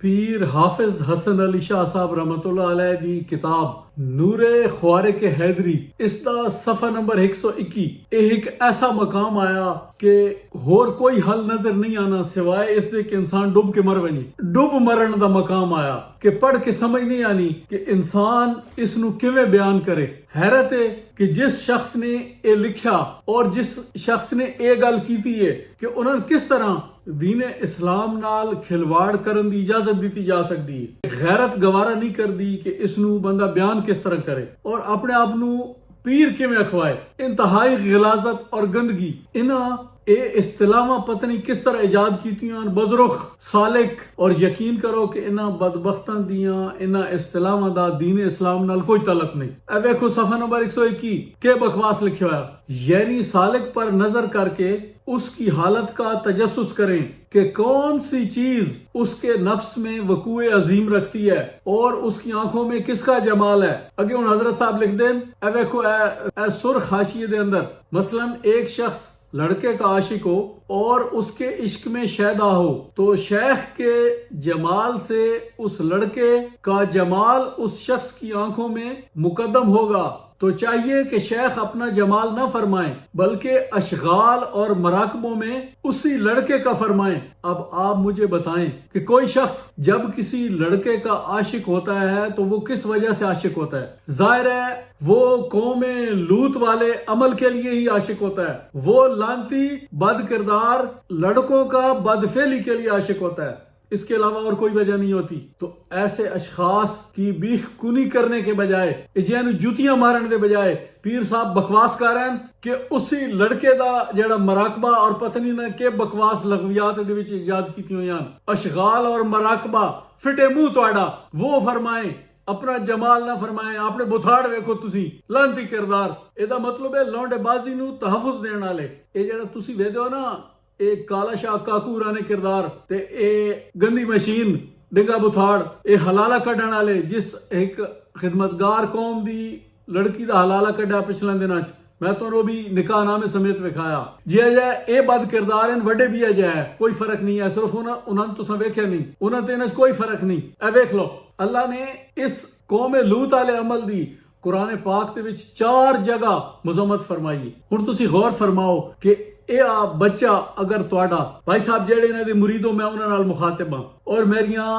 पीर हाफिज हसन अली शाह साहब रहमतुल्लाह अलैह दी किताब नूरे ख्वारे के हैदरी इसका सफा नंबर 121 एक ऐसा मकाम आया कि होर कोई हल नजर नहीं आना सिवाय इसके कि इंसान डुब के मर वनी डुब मरण का मकाम आया कि पढ़ के समझ नहीं आनी कि इंसान इसनू किवें बयान करे। हैरत है कि जिस शख्स ने ये लिखा और जिस शख्स ने ये गल की है कि उन्होंने किस तरह दीन इस्लाम नाल खिलवाड़ करन दी इजाजत दी जा सकती है। गैरत गवारा नहीं कर दी कि इसनू बंदा बयान किस तरह करे और अपने आप नू पीर किवें अखवाए। इंतहाई गिलाजत और गंदगी इन्हां ये इस्तिलावां पता नहीं किस तरह इजाद कीतियां बजरुख सालिक और यकीन करो कि इन्हां बदबख्तां दियां इन्हां इस्तिलावां दा दीन इस्लाम नाल कोई तलक नहीं। ए देखो सफा नंबर 121 के बकवास लिखा हुआ यानी सालिक पर नजर करके उसकी हालत का तजस्सुस करें कि कौन सी चीज उसके नफ्स में वकूए अजीम रखती है और उसकी आंखों में किसका जमाल है। अगे उन हजरत साहब लिख दें ए देखो ए सुर्ख हाशिये दे अंदर मसलन एक शख्स लड़के का आशिक हो और उसके इश्क में शैदा हो तो शेख के जमाल से उस लड़के का जमाल उस शख्स की आंखों में मुकद्दम होगा तो चाहिए कि शेख अपना जमाल न फरमाए बल्कि अशगाल और मराकबों में उसी लड़के का फरमाए। अब आप मुझे बताएं कि कोई शख्स जब किसी लड़के का आशिक होता है तो वो किस वजह से आशिक होता है। जाहिर है वो कौम लूत वाले अमल के लिए ही आशिक होता है। वो लांती बद किरदार लड़कों का बदफेली के लिए आशिक होता है। इसके अलावा और कोई वजह नहीं होती। तो ऐसे अशखास की बीख कुनी करने के बजाय जुतियां मारने के बजाय पीर साहब बकवास कर रहे हैं कि उसी लड़के दा जेड़ा मराकबा और पत्नी ने के बकवास लघवियात दे विच इजाद कीतियां होईयां अशगाल और मराकबा फिटे मुंह तुहाडा वो फरमाए अपना जमाल ना फरमाए अपने बुथाड़ वेखो तुसी लांती किरदार। एदा मतलब है लौंडेबाजी नू तहफुज देण वाले ये जेड़ा तुसी वेखदे हो ना एक काला शाह काकू राने किरदार ते ए गंदी मशीन डिंगा बुथाड़ ए हलाला कढ़न वाले जिस एक खिदमतगार कौम दी लड़की दा हलाला कढ़ा पिछले दिनां मैं तो भी निकाह नामे समेत विखाया जी ए बद किरदार हैं वड्डे भी अजय कोई फर्क नहीं है सिर्फ उन्होंने तुसा वेख्या नहीं उन्होंने कोई फर्क नहीं। ए वेख लो अल्लाह ने इस कौम लूत वाले अमल दी कुरान पाक दे विच 4 जगह मजम्मत फरमाई। हुण तुसी गौर फरमाओ कि बच्चा अगर तुहाडा भाई साहब जेड़े इन्हां दे मुरीदो मैं उन्हां नाल मुखातिब हां और मेरियां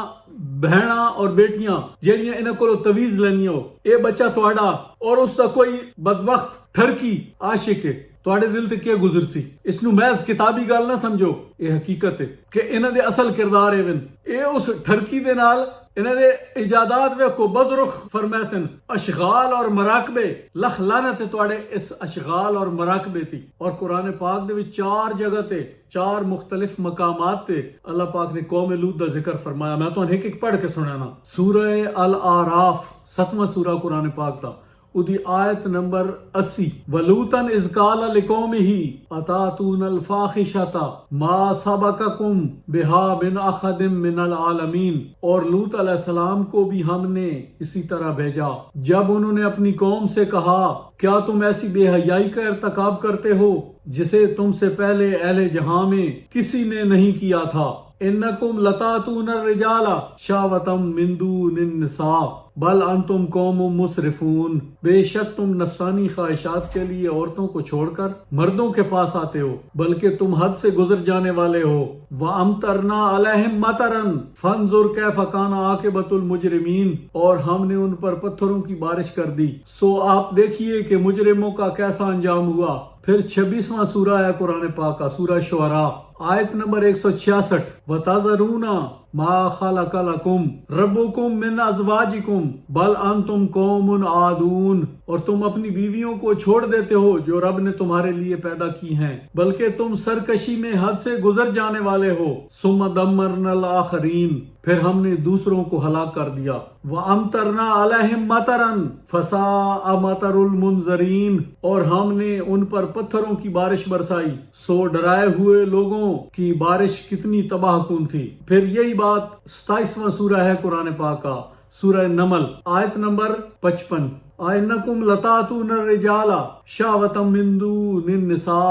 बहना और बेटियां जेड़ियां इन्हां कोलों तवीज लैनियां हो ये बच्चा तुहाडा और उसका कोई बदबख्त ठरकी आशिक है तुहाडे दिल ते क्या गुजरसी। इसनू महज किताबी गल ना समझो ये हकीकत है कि इन्हां दे असल किरदार एवन ये उस ठरकी दे नाल इन्हां दे इजादात वेखो बजरुख फरमैसन अशगाल और मराकबे लख लानत है तुहाडे इस अशगाल और मराकबे थी। और कुरान पाक दे विच 4 जगह ते 4 मुख्तलिफ मकामात ते अल्लाह पाक ने कौम लूत दा जिक्र फरमाया। मैं तो एक पढ़ के सुनाना सूरह अल आराफ 7वां सूरा कुरान पाक दा उदी आयत नंबर 80 वलूतन इज़ क़ाल लिक़ौमिही अतातूनल फ़ाहिशता मा सबक़कुम बिहा मिन अहदिम मिनल आलमीन। और लूत अलैहिस्सलाम को भी हमने इसी तरह भेजा जब उन्होंने अपनी कौम से कहा क्या तुम ऐसी बेहयाई का इर्तिकाब करते हो जिसे तुमसे पहले अहले जहां में किसी ने नहीं किया था। इन्नकुम लतातून रिजाला शावतम मिन दूनिन निसा बल अंतुम कौमुम मुसरिफून। बेशक तुम नफसानी ख्वाहिशात के लिए औरतों को छोड़कर मर्दों के पास आते हो बल्कि तुम हद से गुजर जाने वाले हो। व अमतरना अलैहिम मतरन फंजुर कैफ काना आकिबतुल मुजरिमीन। और हमने उन पर पत्थरों की बारिश कर दी सो आप देखिए कि मुजरिमों का कैसा अंजाम हुआ। फिर 26वां सूरा है कुरान पाक का सूरा शुअरा आयत नंबर 166 वताज़रूना मा खलक़ लकुम रब्बुकुम मिन अज़वाजिकुम बल अंतुम कौमुन आदून। और तुम अपनी बीवियों को छोड़ देते हो जो रब ने तुम्हारे लिए पैदा की हैं बल्कि तुम सरकशी में हद से गुजर जाने वाले हो। सुम्मा दम्मरनल आखरीन फिर हमने दूसरों को हलाक कर दिया। व अमतरना अलैहिम मतरन फसा मतरुल मुनजरीन। और हमने उन पर पत्थरों की बारिश बरसाई सो डराए हुए लोगों की बारिश कितनी तबाहकुन थी। फिर यही बात 27वां सूरा है कुरान पाक का सूरह नमल आयत नंबर 55 आइन्नकुम लतातून रिजाला शावतम मिन दूनिन निसा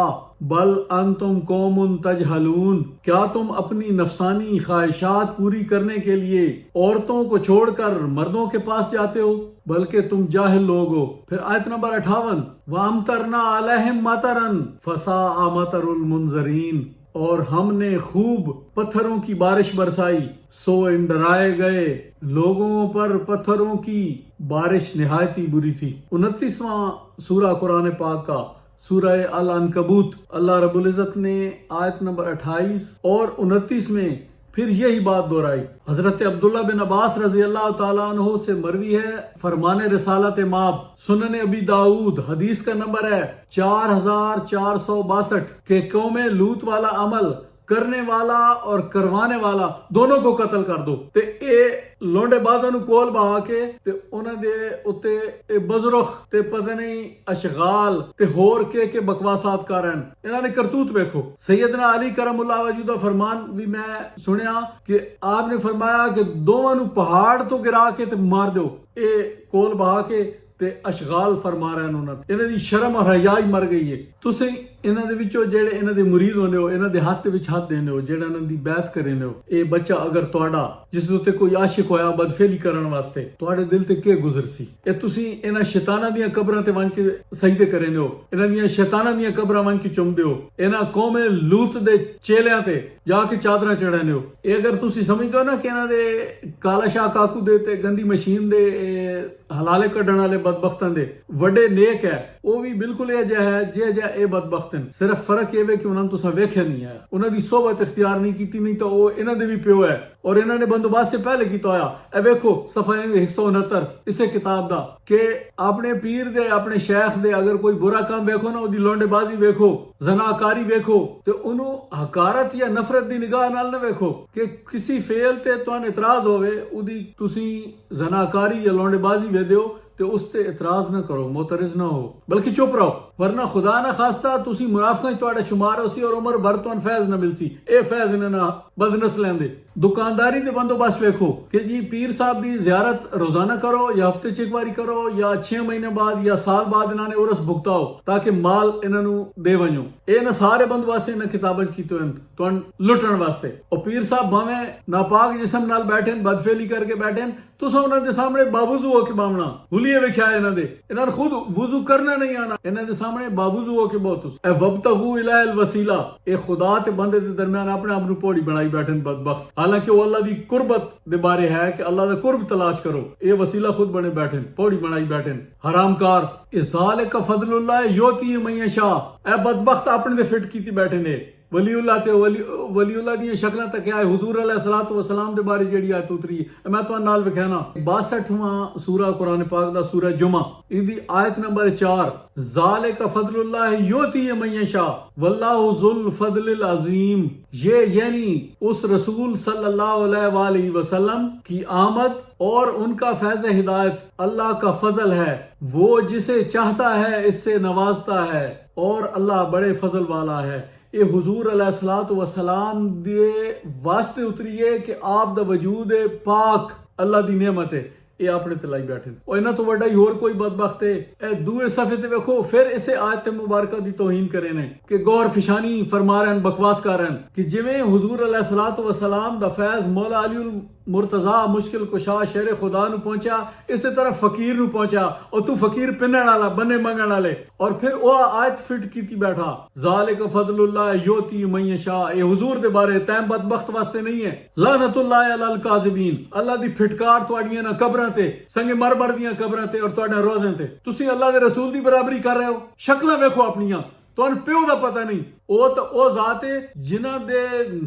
बल अंतुम कौमुन तजहलून, क्या तुम अपनी नफसानी ख्वाहिशात पूरी करने के लिए औरतों को छोड़कर मर्दों के पास जाते हो, बल्कि तुम जाहिल लोग हो। फिर आयत नंबर 58, वामतरना अलैहिम मतरन फसा मतरुल मुंजरीन, और हमने खूब पत्थरों की बारिश बरसाई, सो इन डराए गए लोगों पर पत्थरों की बारिश निहायत ही बुरी थी। 29वां सूरा कुरान पाक का सूरह अल अनकबूत, अल्लाह रब्बुल इज़्ज़त ने आयत नंबर 28 और 29 में फिर यही बात दोहराई। हजरत अब्दुल्ला बिन अब्बास रजी अल्लाह ताला अन्हु से मरवी है, फरमाने रिसालत माब सुनन अबी दाऊद हदीस का नंबर है 4462 के कौम लूत वाला अमल करने वाला और करवाने वाला दोनों को कत्ल कर दो। ते ए लोंडे बाजां नु कोल बहा के ते उन्हां दे उत्ते ए बजरुख ते पता नहीं अशगाल ते होर के बकवासात कर रहे हैं। इन्हां ने करतूत देखो। सैयदना अली करमुल्लाह वजूदा फरमान भी मैं सुनिया कि आपने फरमाया कि दोवां नु पहाड़ तो गिरा के ते मार दो। ए कोल बहा के ते अशगाल फरमा रहे हैं उन्होंने, इन्हां दी शर्म और हयाई मर गई है। तुसी इन्हां दे विचों जेड़े इन्हां दे मुरीद होने हो, इन्हां दे हाथ दे विच हाथ देने हो, जेड़ा इन्हां दी बैत करने हो, ए बच्चा अगर तुहाडा जिस उत्ते कोई आशिक होया बदफेली करन वास्ते तुहाडे दिल ते के गुजर सी, ए तुसी इन्हां शैतानां दीयां कबरां ते वंज के सजदे करने हो, इन्हां दीयां शैतानां दीयां कबरां वंज के चुमदे हो, इन्हां कौम लूत दे चेलियां ते जाके चादरां चढ़ाने हो। ए अगर तुसी समझदे हो ना कि इन्हां दे काला शाह काकू दे ते गंदी मशीन दे हलाले कड्ढण वाले बदबख्तां दे वड्डे नेक है, वो भी बिल्कुल ये जिहा है जे ए बदबख्त हैं। सिर्फ फर्क ये है कि उन्होंने तुसा वेख्या नहीं है, उन्होंने सोबत इख्तियार नहीं की, नहीं तो वो इन्हां दे भी प्यो है और इन्होंने बंदोबस्त से पहले किया होया। ए वेखो सफा 169 इसे किताब दा कि अपने पीर दे अपने शेख दे अगर कोई बुरा काम वेखो ना, उदी लौंडेबाजी वेखो, जनाकारी वेखो, तो उन्हों हकारत या नफरत दी निगाह नाल ना वेखो कि किसी फेल ते तुहानू इतराज होवे, उदी तुसी जनाकारी या लौंडेबाजी वे दियो तो उसते इतराज ना करो, मोतरिज ना हो, बल्कि चुप रहो, वरना खुदा ना खास्ता तुसी मुनाफिकां तुहाडे शुमार होसी और उमर भर तुहानू फैज ना मिलसी। ए फैज इन्हां बदनस्लां दे। दुकानदारी दे बंदोबस्त वेखो कि जी पीर साहब दी जियारत रोजाना करो या हफ्ते च एक बारी करो या 6 महीने बाद या साल बाद इन्होंने उरस भुगताओ ताकि माल इन्हों दे वजो। ये सारे बंदोबस्त इन्हें किताबन कीते तुहानू लुटण वास्ते। और पीर साहब भावें नापाक जिसम नाल बैठे बदफेली करके बैठे, तुसा उन्होंने सामने बावजू होके बावना हुलिये वेख्या इन्होंने खुद वुजू करना नहीं आना, इन्होंने सामने बावजू होके बहुत वब्तगू इलैहिल वसीला, ए खुदा ते बंदे दे दरमियान अपने आप नू पौड़ी बनाई बैठे बदबख्त। हालांकि वो अल्लाह दी कुर्बत दे बारे है कि अल्लाह दा कुर्ब तलाश करो, ये वसीला खुद बने बैठे पौड़ी बनाई बैठे हरामकार। इज़ालिका फज़लुल्लाह युती मन यशा, ए बदबख्त अपने दे फिट कीती बैठे ने। वलीउल्लाह ते वलीउल्लाह दी शक्लां तक है हुजूर अलैहिस्सलातु वस्सलाम दे बारे जेड़ी आयत उतरी है मैं तुहानू नाल विखाना। 62वां सूरा कुरान पाक दा सूरा जुमा, इदी आयत नंबर 4, ज़ालिका फज़लुल्लाह युती मन यशा वल्लाहु ज़ुल फज़लिल अज़ीम। ये यानी उस रसूल सल्लल्लाहु अलैहि वसल्लम की आमद और उनका फैज़ हिदायत अल्लाह का फजल है, वो जिसे चाहता है इससे नवाजता है और अल्लाह बड़े फजल वाला है। ये हुजूर अलैहिस्सलातु वस्सलाम दे वास्ते उतरी है कि आप दा वजूद पाक अल्लाह दी नेमत है, ये अपने तलाई बैठे और इन्हां तो वड्डा ही होर कोई बदबख्त है। ए दूए सफे ते वेखो फिर इसे आयत मुबारका दी तौहीन करे ने कि गौर फिशानी फरमा रहे हैं, बकवास कर रहे हैं कि जिवें हुजूर अलैहिस्सलातु वस्सलाम दा फैज मौला अली मुर्तजा मुश्किल कुशा शेर खुदा नु पहुंचा, इस तरह फकीर नु पहुंचा और तू फकीर पिनण वाला बन्ने मंगण वाले, और फिर वो आयत फिट कीती बैठा ज़ालिका फज़लुल्लाह युती मन यशा। ये हुजूर दे बारे तैम बदबख्त वास्ते नहीं है। लानतुल्लाह अलल काज़िबीन, अल्लाह दी फिटकार तुहाडियां ना कबरां ते संगे मरमर दियां कबरां ते और तुहाडे रोज़ें ते। तुसी अल्लाह दे रसूल दी बराबरी कर रहे हो, शक्लां वेखो अपनियां, तुहानू प्यो दा पता नहीं। ओ तो ओ जात है जिन्हां दे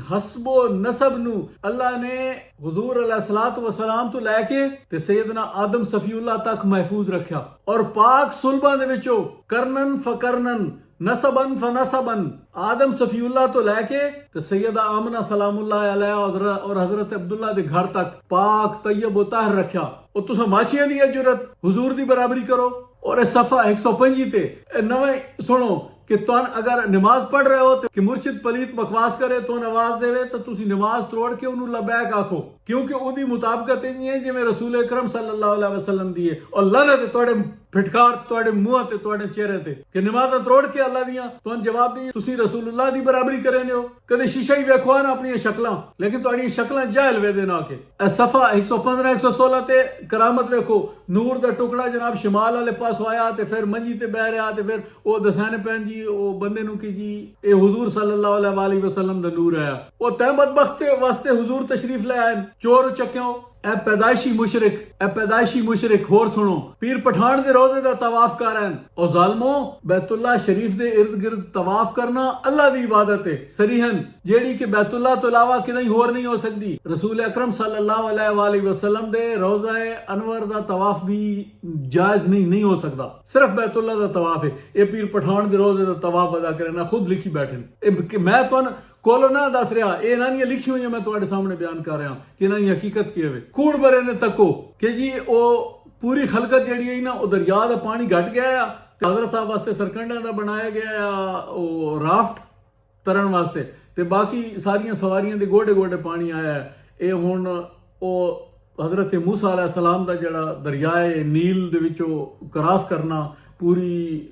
हस्बो नसब नु अल्लाह ने हुजूर अलैहिस्सलातु वस्सलाम तो लैके ते सैयदना आदम सफीउल्लाह तक महफूज रखा और पाक सुलबां दे विचों करनन फकरनन नसबन फनसबन आदम सफीउल्लाह तो लैके ते सैयदा आमना सलामुल्लाह अलैहा और हजरत अब्दुल्ला दे घर तक पाक तय्यब व ताहिर रखा। और तुसा माचियां दी जुरत हुजूर दी बराबरी करो। और सफा 125 ते नवे सुनो कि तुम अगर नमाज पढ़ रहे हो तो कि मुर्शिद पलीत बकवास करे तो नवाज देवे तो तुसी नमाज तोड़ के उन्होंने लबैक आखो, क्योंकि उदी मुताबिकत नहीं है जिवें रसूल अकरम सल्लल्लाहु अलैहि वसल्लम दी है। और लानत तोड़े ਫਿਟਕਾਰ ਤੁਹਾਡੇ ਮੂੰਹਾਂ ਤੇ ਤੁਹਾਡੇ ਚਿਹਰੇ ਤੇ ਕਿ ਨਮਾਜ਼ਾਂ ਤੋੜ ਕੇ ਅੱਲਾ ਦੀਆਂ ਤੁਹਾਨੂੰ ਜਵਾਬ ਦੀ ਤੁਸੀਂ ਰਸੂਲullah ਦੀ ਬਰਾਬਰੀ ਕਰਨੇ ਹੋ। ਕਦੇ ਸ਼ੀਸ਼ਾ ਹੀ ਵੇਖੋ ਨਾ ਆਪਣੀਆਂ ਸ਼ਕਲਾਂ, ਲੇਕਿਨ ਤੁਹਾਡੀਆਂ ਸ਼ਕਲਾਂ ਜਾਹਿਲ ਵੇਦੇ ਨਾ ਕੇ। ਇਹ ਸਫਾ 115 116 ਤੇ ਕਰਾਮਤ ਵੇਖੋ, ਨੂਰ ਦਾ ਟੁਕੜਾ ਜਨਾਬ ਸ਼ਮਾਲ ਵਾਲੇ ਪਾਸੋਂ ਆਇਆ ਤੇ ਫਿਰ ਮੰਜੀ ਤੇ ਬਹਿ ਰਿਹਾ ਤੇ ਫਿਰ ਉਹ ਦਸਾਨੇ ਪੈਣ ਜੀ ਉਹ ਬੰਦੇ ਨੂੰ ਕਿ ਜੀ ਇਹ हुजूर सल्लल्लाहु अलैहि वसल्लम ਦਾ ਨੂਰ ਆਇਆ। ਉਹ ਤੈ ਬਦਬਖਤ ਵਾਸਤੇ हुजूर तशरीफ ले आए, चोर ਚੱਕਿਓ। ਇਹ ਪੈਦਾਇਸ਼ੀ ਮੁਸ਼ਰਿਕ ਹੋਰ ਸੁਣੋ, ਪੀਰ ਪਠਾਨ ਦੇ ਰੋਜ਼ੇ ਦਾ ਤਵਾਫ ਕਰ ਰਹੇ ਹਨ। ਉਹ ਜ਼ਾਲਮੋ, ਬੈਤੁल्ला ਸ਼ਰੀਫ ਦੇ ਇਰਦ ਗਿਰਦ ਤਵਾਫ ਕਰਨਾ ਅੱਲਾ ਦੀ ਇਬਾਦਤ ਹੈ ਸਰੀਹਨ, ਜਿਹੜੀ ਕਿ ਬੈਤੁल्ला ਤੋਂ ਇਲਾਵਾ ਕਿਤੇ ਹੋਰ ਨਹੀਂ ਹੋ ਸਕਦੀ। ਰਸੂਲ ਅਕਰਮ ਸੱਲੱਲਾਹੁ अलैहि वसल्लम ਦੇ ਰੋਜ਼ਾ ਅਨਵਰ ਦਾ ਤਵਾਫ ਵੀ ਜਾਇਜ਼ ਨਹੀਂ ਹੋ ਸਕਦਾ, ਸਿਰਫ ਬੈਤੁल्ला ਦਾ ਤਵਾਫ ਹੈ। ਇਹ ਪੀਰ ਪਠਾਨ ਦੇ ਰੋਜ਼ੇ ਦਾ ਤਵਾਫ ਅਦਾ ਕਰਨਾ ਖੁਦ ਲਿਖੀ ਬੈਠੇ। ਇਹ ਮੈਂ ਤੁਹਾਨੂੰ ਕੋਲੋਂ ਨਾ ਦੱਸ ਰਿਹਾ, ਇਹ ਇਹਨਾਂ ਦੀਆਂ ਲਿਖੀ ਹੋਈਆਂ ਮੈਂ ਤੁਹਾਡੇ ਸਾਹਮਣੇ ਬਿਆਨ ਕਰ ਰਿਹਾ ਕਿ ਇਹਨਾਂ ਦੀ ਹਕੀਕਤ ਕੀ ਹੈ। ਕੂੜ ਬਰੇ ਨੇ ਤੱਕੋ ਕਿ ਜੀ ਉਹ ਪੂਰੀ ਖਲਕਤ ਜਿਹੜੀ ਹੈ ਨਾ ਉਹ ਦਰਿਆ ਦਾ ਪਾਣੀ ਘਟ ਗਿਆ ਆ ਤੇ ਹਜ਼ਰਤ ਸਾਹਿਬ ਵਾਸਤੇ ਸਰਕੰਡਾਂ ਦਾ ਬਣਾਇਆ ਗਿਆ ਆ ਉਹ ਰਾਫਟ ਤਰਨ ਵਾਸਤੇ, ਤੇ ਬਾਕੀ ਸਾਰੀਆਂ ਸਵਾਰੀਆਂ ਦੇ ਗੋਡੇ ਗੋਡੇ ਪਾਣੀ ਆਇਆ ਹੈ। ਇਹ ਹੁਣ ਉਹ ਹਜ਼ਰਤ ਮੂਸਾ ਅਲੈਹਿ ਸਲਾਮ ਦਾ ਜਿਹੜਾ ਦਰਿਆਏ ਨੀਲ ਦੇ ਵਿੱਚੋਂ ਕਰਾਸ ਕਰਨਾ ਪੂਰੀ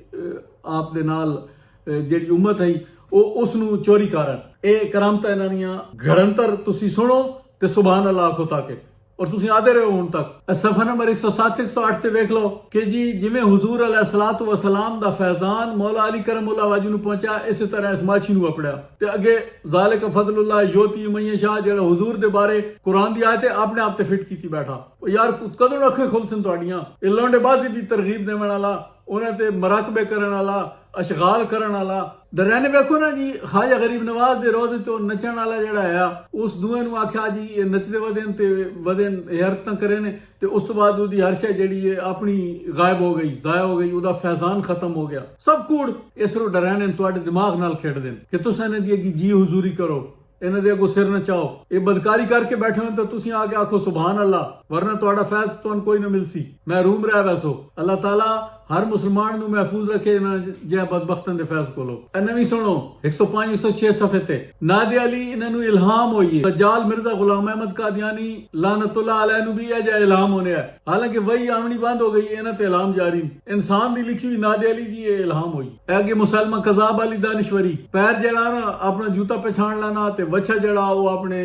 ਆਪ ਦੇ ਨਾਲ ਜਿਹੜੀ ਉਮਤ ਹੈ ਉਹ ਉਸ ਨੂੰ ਚੋਰੀ ਕਰਨ। ਇਹ ਕਰਾਮਤਾਂ ਇਹਨਾਂ ਦੀਆਂ ਘੜੰਤਰ ਤੁਸੀਂ ਸੁਣੋ ਤੇ ਸੁਭਾਨ ਅੱਲਾਹ ਆਖੋ ਤਾਕੇ, ਔਰ ਤੁਸੀਂ ਆਦੇ ਰਹੋ ਹੁਣ ਤੱਕ। ਸਫਾ ਨੰਬਰ 107 108 ਤੇ ਵੇਖ ਲਓ ਕਿ ਜੀ ਜਿਵੇਂ हुजूर अलैहिस्सलातु वसलाम ਦਾ ਫੈਜ਼ਾਨ ਮੌਲਾ ਅਲੀ ਕਰਮੁल्लाह ਵਜਹ ਨੂੰ ਪਹੁੰਚਾ, ਇਸੇ ਤਰ੍ਹਾਂ ਇਸ ਮਾਛੀ ਨੂੰ ਆਪੜਿਆ ਤੇ ਅੱਗੇ ਜ਼ਾਲਿਕ ਫਜ਼ਲੁल्लाह ਯੂਤੀ ਮਨ ਯਸ਼ਾ ਜਿਹੜਾ हुजूर ਦੇ ਬਾਰੇ ਕੁਰਾਨ ਦੀ ਆਇਤ ਹੈ ਆਪਣੇ ਆਪ ਤੇ ਫਿੱਟ ਕੀਤੀ ਬੈਠਾ। ਉਹ ਯਾਰ ਕਦੋਂ ਅੱਖਾਂ ਖੁੱਲਸਨ ਤੁਹਾਡੀਆਂ। ਇਹ ਲੌਂਡੇਬਾਜ਼ੀ ਦੀ ਤਰਗੀਬ ਦੇਣ ਵਾਲਾ, ਉਹਨਾਂ ਤੇ ਮਰਾਕਬੇ ਕਰਨ ਵਾਲਾ, ਅਸ਼ਗਾਲ ਕਰਨ ਵਾਲਾ ਡਰਾਨੇ ਵੇਖੋ ਨਾ ਜੀ। ਖਾਜਾ ਗਰੀਬ ਨਵਾਜ਼ ਦੇ ਰੋਜ਼ੇ ਤੋਂ ਨੱਚਣ ਵਾਲਾ ਜਿਹੜਾ ਆ ਉਸ ਦੂਏ ਨੂੰ ਆਖਿਆ ਜੀ ਇਹ ਨੱਚਦੇ ਵਧੇਨ ਤੇ ਵਧੇਨ ਹਰਕਤਾਂ ਕਰੇ ਨੇ ਤੇ ਉਸ ਤੋਂ ਬਾਅਦ ਉਹਦੀ ਹਰ ਸ਼ੈ ਜਿਹੜੀ ਹੈ ਆਪਣੀ ਗਾਇਬ ਹੋ ਗਈ, ਜ਼ਾਇਆ ਹੋ ਗਈ, ਉਹਦਾ ਫੈਜ਼ਾਨ ਖਤਮ ਹੋ ਗਿਆ। ਸਭ ਕੂੜ ਇਸ ਨੂੰ ਡਰਾਨੇ ਤੁਹਾਡੇ ਦਿਮਾਗ ਨਾਲ ਖੇਡਦੇ ਨੇ ਕਿ ਤੁਸੀਂ ਇਹਨਾਂ ਦੀ ਅੱਗੇ ਜੀ ਹੁਜ਼ੂਰੀ ਕਰੋ, ਇਹਨਾਂ ਦੇ ਅੱਗੋਂ ਸਿਰ ਨਚਾਓ। ਇਹ ਬਦਕਾਰੀ ਕਰਕੇ ਬੈਠੇ ਹੋ ਤਾਂ ਤੁਸੀਂ ਆ ਕੇ ਆਖੋ ਸੁਭਾਨ ਅੱਲਾਹ, ਵਰਨਾ ਤੁਹਾਡਾ ਫੈਜ਼ ਤੁਹਾਨੂੰ ਕੋਈ ਨਾ ਮਿਲਸੀ। ਮਹਿਰੂਮ ਰਹਿ ਵੈਸੋ। ਅੱਲਾਹ ਤਾਲਾ ਹਰ ਮੁਸਲਮਾਨ ਨੂੰ ਮਹਿਫੂਜ਼ ਰੱਖੇ ਨਾ ਜੇ ਬਦਬਖਤਾਂ ਦੇ ਫੈਜ਼ ਕੋਲੋਂ। ਇਹ ਨਵੀਂ ਸੁਣੋ 105 106 ਸਫੇ ਤੇ ਨਾਦੇ ਅਲੀ ਇਹਨਾਂ ਨੂੰ ਇਲਹਾਮ ਹੋਈ ਹੈ। ਦਜਾਲ ਮਿਰਜ਼ਾ ਗੁਲਾਮ ਅਹਿਮਦ ਕਾਦੀਆਨੀ ਲਾਨਤੁल्लाह अलैह ਨੂੰ ਵੀ ਇਹ ਜਿਹਾ ਇਲਹਾਮ ਹੋने ਹੈ, ਹਾਲਾਂਕਿ ਵਹੀ ਆਮਣੀ ਬੰਦ ਹੋ ਗਈ, ਇਹਨਾਂ ਤੇ ਇਲਹਾਮ ਜਾਰੀ। ਇਨਸਾਨ ਦੀ ਲਿਖੀ ਹੋਈ ਨਾਦੇ ਅਲੀ ਜੀ ਇਹ ਇਲਹਾਮ ਹੋਈ। ਅੱਗੇ ਮੁਸਲਮਾਨ ਕਜ਼ਾਬ ਅਲੀ ਦਾਨਿਸ਼ਵਰੀ ਪੈਰ ਜਿਹੜਾ ਨਾ ਆਪਣਾ ਜੂਤਾ ਪਛਾਣ ਲੈਣਾ ਤੇ ਵੱਛਾ ਜਿਹੜਾ ਉਹ ਆਪਣੇ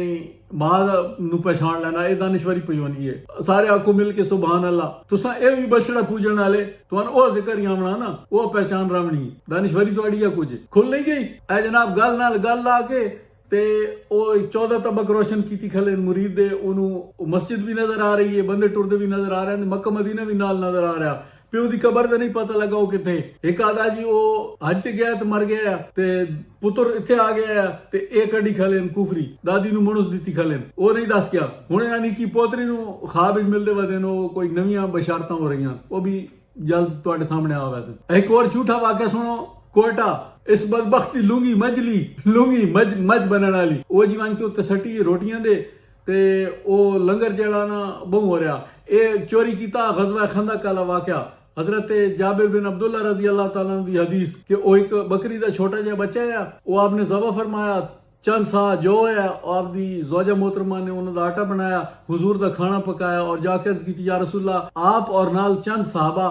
ਮਾਂ ਨੂੰ ਪਛਾਣ ਲੈਣਾ, ਇਹ ਦਾਨਿਸ਼ਵਰੀ ਪਈ ਹੋਣੀ ਹੈ। ਸਾਰੇ ਆਖੋ ਮਿਲ ਕੇ ਸੁਭਾਨ ਅੱਲਾਹ। ਤੁਸਾਂ ਇਹ ਵੀ ਬਛੜਾ ਪੂਜਣ ਵਾਲੇ ਤੁਹਾਨੂੰ ਉਹ ਜ਼ਿਕਰ ਹੀ ਆਉਣਾ ਨਾ, ਉਹ ਪਹਿਚਾਨ ਰਾਵਣੀ ਦਾਨਿਸ਼ਵਰੀ ਤੁਹਾਡੀ ਆ ਕੁਝ ਖੁੱਲ ਨਹੀਂ ਗਈ। ਇਹ ਜਨਾਬ ਗੱਲ ਨਾਲ ਗੱਲ ਲਾ ਕੇ ਤੇ ਉਹ 14 ਤਬਕ ਰੋਸ਼ਨ ਕੀਤੀ ਖਲੇ ਮੁਰੀਦ ਦੇ, ਉਹਨੂੰ ਮਸਜਿਦ ਵੀ ਨਜ਼ਰ ਆ ਰਹੀ ਹੈ, ਬੰਦੇ ਟੁਰਦੇ ਵੀ ਨਜ਼ਰ ਆ ਰਹੇ ਨੇ, ਮੱਕਾ ਮਦੀਨਾ ਵੀ ਨਾਲ ਨਜ਼ਰ ਆ ਰਿਹਾ। ਪਿਓ ਦੀ ਕਬਰ ਦਾ ਨਹੀਂ ਪਤਾ ਲੱਗਾ ਉਹ ਕਿੱਥੇ। ਇੱਕ ਆਦਾ ਜੀ ਉਹ ਹਜ ਤੇ ਗਿਆ ਤੇ ਮਰ ਗਿਆ ਤੇ ਪੁੱਤਰ ਇੱਥੇ ਆ ਗਿਆ ਤੇ ਇਹ ਕੱਢੀ ਖਲੇਨ ਕੁਫਰੀ, ਦਾਦੀ ਨੂੰ ਮਨੁਸ ਦਿੱਤੀ ਖਲੇਨ, ਉਹ ਨਹੀਂ ਦੱਸ ਗਿਆ। ਹੁਣ ਯਾਨੀ ਕਿ ਪੋਤਰੀ ਨੂੰ ਖਾਬ ਵਿੱਚ ਮਿਲਦੇ ਵਦੇ ਨੂੰ ਕੋਈ ਨਵੀਆਂ ਬਸ਼ਾਰਤਾਂ ਹੋ ਰਹੀਆਂ, ਉਹ ਵੀ ਜਲਦ ਤੁਹਾਡੇ ਸਾਹਮਣੇ ਆ। ਵੈਸੇ ਇੱਕ ਹੋਰ ਝੂਠਾ ਵਾਕਿਆ ਸੁਣੋ। ਕੋਇਟਾ ਇਸ ਬਦਬਖਤੀ ਲੂੰਗੀ ਮੱਝ ਬਣਨ ਵਾਲੀ ਉਹ ਜੀਵਾਨ ਕੇ ਉੱਤੇ ਸੱਟੀ ਰੋਟੀਆਂ ਦੇ ਤੇ ਉਹ ਲੰਗਰ ਜਿਹੜਾ ਨਾ ਬਹੁ ਹੋ ਰਿਹਾ। ਇਹ ਚੋਰੀ ਕੀਤਾ ਗਜ਼ਵਾ ਖੰਦਕ ਵਾਲਾ ਵਾਕਿਆ। हजरत जाबिर बिन अब्दुल्ला रजी अल्लाह ताला की हदीस कि वो एक बकरी का छोटा जिहा बच्चा है, वो आपने ज़बह फरमाया, चंद सा जो है आपकी ज़ौजा मोहतरमा ने उन्होंने आटा बनाया, हुजूर का खाना पकाया और जाके अर्ज़ की या रसूलल्लाह आप और नाल चंद साहबा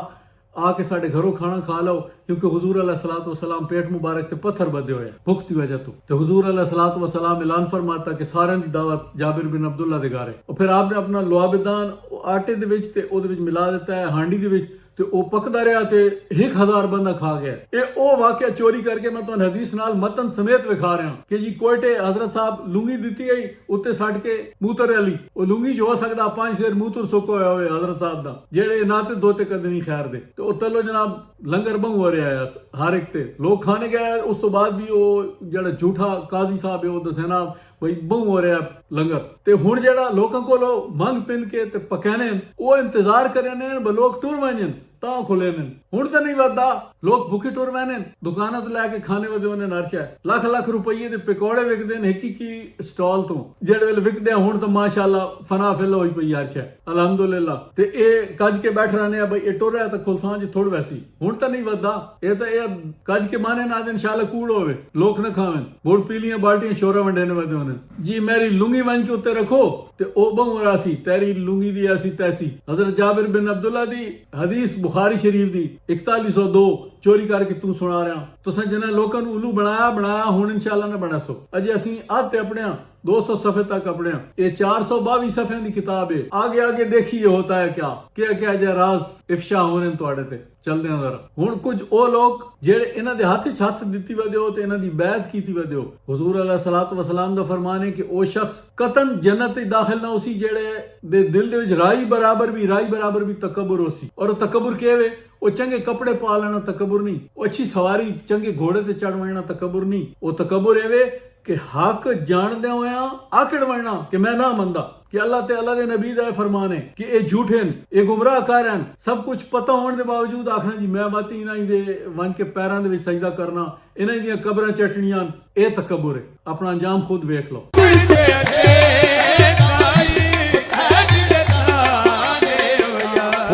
आके साडे घरों खाना खा लो, क्योंकि हुजूर अलैहिस्सलातु वस्सलाम पेट मुबारक ते पत्थर बधे हुए भुख की वजह तो हुजूर अलैहिस्सलातु वस्सलाम ऐलान फरमाता कि सारे दी दावत जाबिर बिन अब्दुल्ला दे घर है। और फिर आपने अपना लुआबिदान आटे दे विच ते ओदे विच मिला दिता है हांडी दे विच ਤੇ ਉਹ ਪੱਕਦਾ ਰਿਹਾ ਤੇ 1000 ਬੰਦਾ ਖਾ ਗਿਆ। ਇਹ ਉਹ ਵਾਕਿਆ ਚੋਰੀ ਕਰਕੇ ਮੈਂ ਤੁਹਾਨੂੰ ਹਦੀਸ ਨਾਲ ਮਤਨ ਸਮੇਤ ਵਿਖਾ ਰਿਹਾ ਕਿ ਜੀ ਕੋਇਟੇ ਹਜ਼ਰਤ ਸਾਹਿਬ ਲੂੰਗੀ ਦਿੱਤੀ ਗਈ ਉੱਤੇ ਛੱਡ ਕੇ ਮੂਤਰ ਵਾਲੀ, ਉਹ ਲੂੰਗੀ ਜੋ ਹੋ ਸਕਦਾ 5 ਸ਼ੇਰ ਮੂਤਰ ਸੁੱਕੋ ਹੋਇਆ ਹੋਵੇ ਹਜ਼ਰਤ ਸਾਹਿਬ ਦਾ, ਜਿਹੜੇ ਨਾ ਤੇ ਦੋਤੇ ਕਦੇ ਨਹੀਂ ਖੈਰ ਦੇ। ਤੇ ਉਹ ਤਲੋ ਜਨਾਬ ਲੰਗਰ ਬੰਗ ਹੋ ਰਿਹਾ ਹੈ ਹਰ ਇੱਕ ਤੇ ਲੋਕ ਖਾਣੇ ਗਏ। ਉਸ ਤੋਂ ਬਾਅਦ ਵੀ ਉਹ ਜਿਹੜਾ ਝੂਠਾ ਕਾਜ਼ੀ ਸਾਹਿਬ ਹੈ ਉਹ ਦੱਸਣਾ ਬਈ ਬਹੁ ਹੋ ਰਿਹਾ ਲੰਗਰ। ਤੇ ਹੁਣ ਜਿਹੜਾ ਲੋਕਾਂ ਕੋਲੋਂ ਮੰਗ ਪਿੰਨ ਕੇ ਤੇ ਪਕਾਣੇ ਉਹ ਇੰਤਜ਼ਾਰ ਕਰੇ ਨੇ ਲੋਕ ਟੁਰ ਵੰਜਨ ਤਾਂ ਖੁੱਲੇ ਨੇ। ਹੁਣ ਤਾਂ ਨਹੀਂ ਵੱਧਦਾ, ਲੋਕ ਭੁੱਖੇ ਟੁਰ ਵੈਨੇ ਦੁਕਾਨਾਂ ਤੋਂ ਲੈ ਕੇ ਖਾਣੇ ਵਦੇ ਉਹਨੇ ਨਰਸ਼ਾ ਲੱਖ ਰੁਪਏ ਦੇ ਪਕੌੜੇ ਵਿਕਦੇ ਨੇ ਇੱਕ ਸਟਾਲ ਤੋਂ, ਜਿਹੜੇ ਵੇਲੇ ਵਿਕਦੇ ਹੁਣ ਤਾਂ ਮਾਸ਼ਾਅੱਲਾ ਫਨਾ ਫਿਲ ਹੋਈ ਪਈ ਅਰਸ਼ਾ ਅਲਹਮਦੁਲਿਲਾ। ਤੇ ਇਹ ਕੱਜ ਕੇ ਬੈਠ ਰਹੇ ਆ ਬਈ ਇਹ ਟੁਰ ਰਿਹਾ ਤਾਂ ਖੁਲਸਾਂ ਜੀ ਥੋੜ ਵੈਸੀ। ਹੁਣ ਤਾਂ ਨਹੀਂ ਵੱਧਦਾ, ਇਹ ਤਾਂ ਇਹ ਕੱਜ ਕੇ ਮਾਨੇ ਨਾ ਦੇ ਇਨਸ਼ਾਅੱਲਾ ਕੂੜ ਹੋਵੇ ਲੋਕ ਨਾ ਖਾਵਨ ਬੋੜ ਪੀਲੀਆਂ ਬਾਲਟੀਆਂ ਸ਼ੋਰਾ ਵੰਡੇ ਨੇ ਵਦੇ ਉਹਨੇ ਜੀ। ਮੇਰੀ ਲੁੰਗੀ ਵੰਜ ਕੇ ਉੱਤੇ ਰੱਖੋ ਤੇ ਉਹ ਬਹੁ ਰਾਸੀ ਤੇਰੀ ਲੁੰਗੀ ਦੀ ਐਸੀ ਤੈਸੀ। ਹਜ਼ਰਤ ਜਾबिर बिन अब्दुल्ला ਦੀ ਹਦੀਸ बुखारी शरीफ दी 4102 चोरी करके तू सुना रहा तुसा जिन्हें लोगों को उल्लू बनाया हुण इंशाअल्लाह ना बना सो अजे असी आते अपने 200 सफ़े तक अपने ये 422 सफ़े की किताब है आगे आगे देखिए होता है क्या क्या जे राज इफ्शा होने तुहाडे ते चलदे हैं जरा हुण कुछ ओ लोग जेड़े इन्हां दे हत्थ छत दित्ती वे दिओ ते इन्हां दी बैत कीती वे दिओ हुजूर अलैहिस्सलातु वसलाम दा फरमान है कि ओ शख्स कतन जन्नत च दाखिल ना उसी जेड़े दे दिल दे विच राई बराबर भी तकब्बुर होसी और तकब्बुर केवे ओ चंगे कपड़े पा लेना तकब्बुर नहीं ओ अच्छी सवारी चंगे घोड़े ते चढ़ वणना तकब्बुर नहीं ओ तकब्बुर एवे कि हक जानदे होया आकड़ वणना कि मैं ना मंदा कि अल्लाह ते अल्लाह दे नबी दा फरमान है कि ए झूठे न ए गुमराह कर हैं सब कुछ पता होने दे बावजूद आखना जी मैं बाती इन्हां दे वन के पैरां दे विच सजदा करना इन्हां दी कब्रां चटणियां ए तकब्बुर है अपना अंजाम खुद देख लो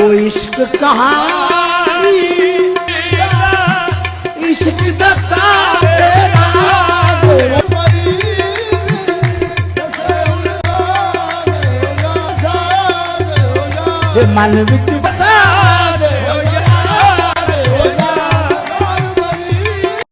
ओ इश्क कहानी इश्क दत्ता तेरा मन विच